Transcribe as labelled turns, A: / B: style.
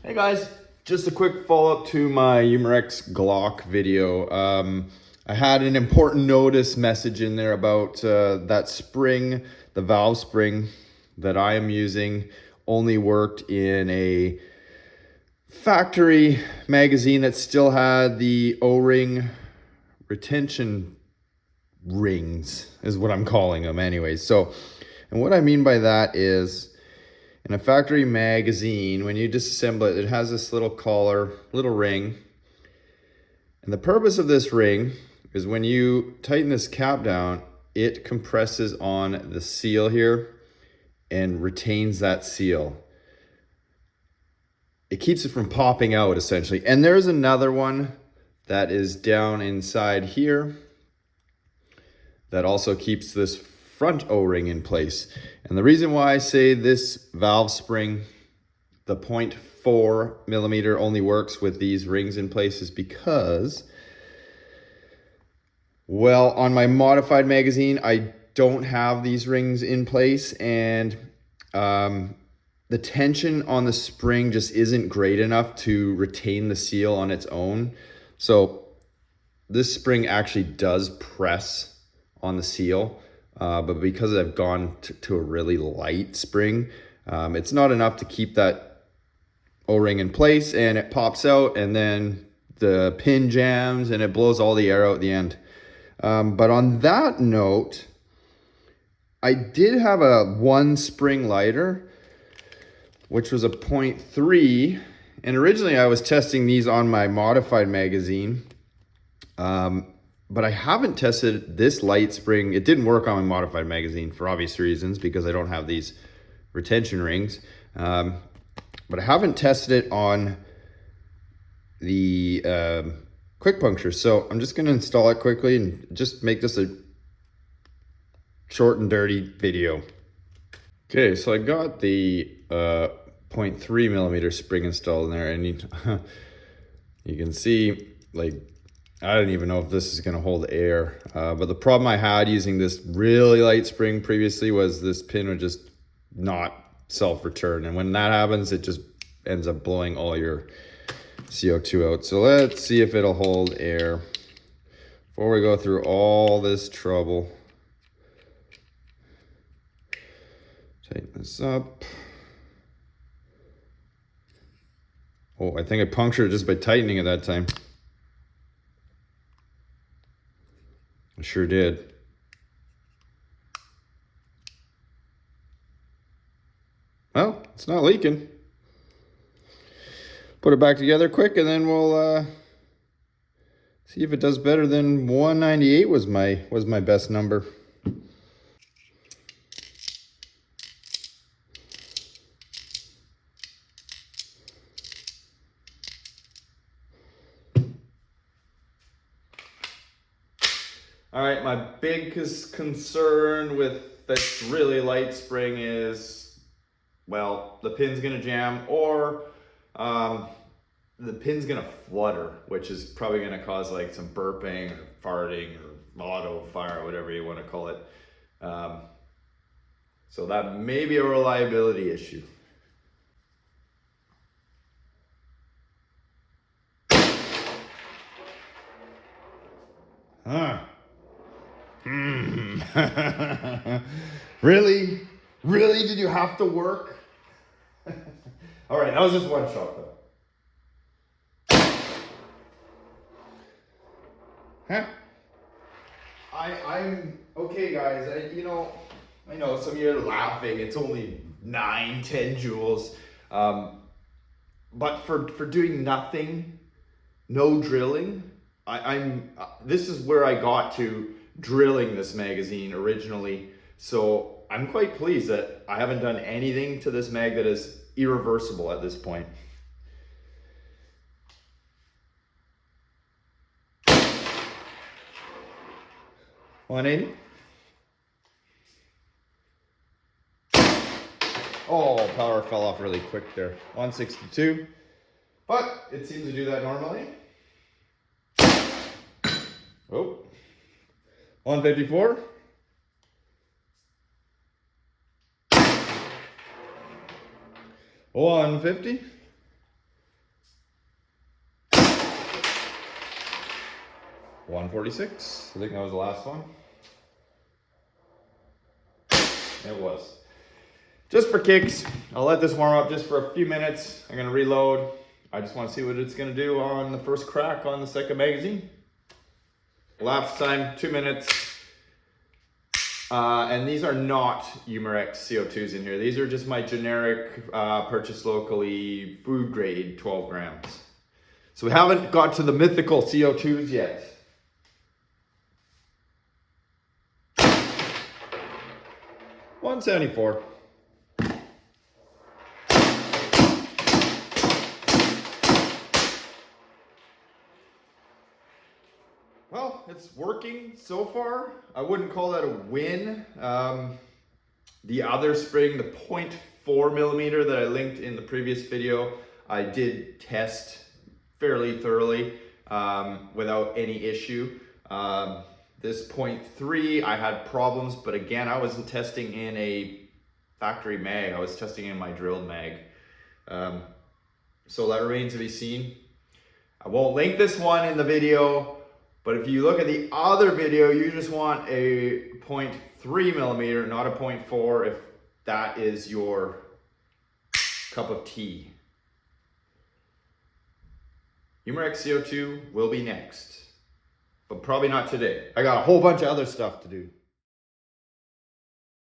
A: Hey guys, just a quick follow-up to my Umarex Glock video. I had an important notice message in there about that spring, the valve spring that I am using only worked in a factory magazine that still had the O-ring retention rings, is what I'm calling them anyways. So, and what I mean by that is, in a factory magazine, when you disassemble it, it has this little collar, little ring. And the purpose of this ring is when you tighten this cap down, it compresses on the seal here and retains that seal. It keeps it from popping out essentially. And there's another one that is down inside here that also keeps this front O-ring in place. And the reason why I say this valve spring, the 0.4 millimeter only works with these rings in place is because, well, on my modified magazine, I don't have these rings in place, and the tension on the spring just isn't great enough to retain the seal on its own. So this spring actually does press on the seal. But because I've gone to a really light spring, it's not enough to keep that O-ring in place, and it pops out, and then the pin jams and it blows all the air out at the end. But on that note, I did have a one spring lighter, which was a 0.3, and originally I was testing these on my modified magazine. But I haven't tested this light spring. It didn't work on my modified magazine for obvious reasons because I don't have these retention rings. But I haven't tested it on the quick puncture. So I'm just gonna install it quickly and just make this a short and dirty video. Okay, so I got the 0.3 millimeter spring installed in there, and you can see, like, I don't even know if this is gonna hold air, but the problem I had using this really light spring previously was this pin would just not self-return. And when that happens, it just ends up blowing all your CO2 out. So let's see if it'll hold air before we go through all this trouble. Tighten this up. Oh, I think I punctured it just by tightening it that time. I sure did. Well, it's not leaking. Put it back together quick, and then we'll see if it does better than 198 was my best number. All right, my biggest concern with this really light spring is, well, the pin's gonna jam, or the pin's gonna flutter, which is probably gonna cause like some burping or farting or auto fire, whatever you wanna call it. So that may be a reliability issue. Huh. Really? Really? Did you have to work? All right, that was just one shot though. Huh? I'm okay, guys. I know some of you are laughing. It's only 9-10 joules. But for doing nothing, no drilling, this is where I got to drilling this magazine originally. So I'm quite pleased that I haven't done anything to this mag that is irreversible at this point. $180. Oh, power fell off really quick there. 162, but it seems to do that normally. Oh, 154. 150. 146. I think that was the last one. It was. Just for kicks, I'll let this warm up just for a few minutes. I'm gonna reload. I just wanna see what it's gonna do on the first crack on the second magazine. Elapsed time, 2 minutes. And these are not Umarex CO2s in here. These are just my generic, purchased locally, food grade 12 grams. So we haven't got to the mythical CO2s yet. $174. Well, it's working so far. I wouldn't call that a win. The other spring, the 0.4 millimeter that I linked in the previous video, I did test fairly thoroughly without any issue. This 0.3, I had problems, but again, I wasn't testing in a factory mag. I was testing in my drilled mag. So that remains to be seen. I won't link this one in the video, but if you look at the other video, you just want a 0.3 millimeter, not a 0.4, if that is your cup of tea. Umarex CO2 will be next, but probably not today. I got a whole bunch of other stuff to do.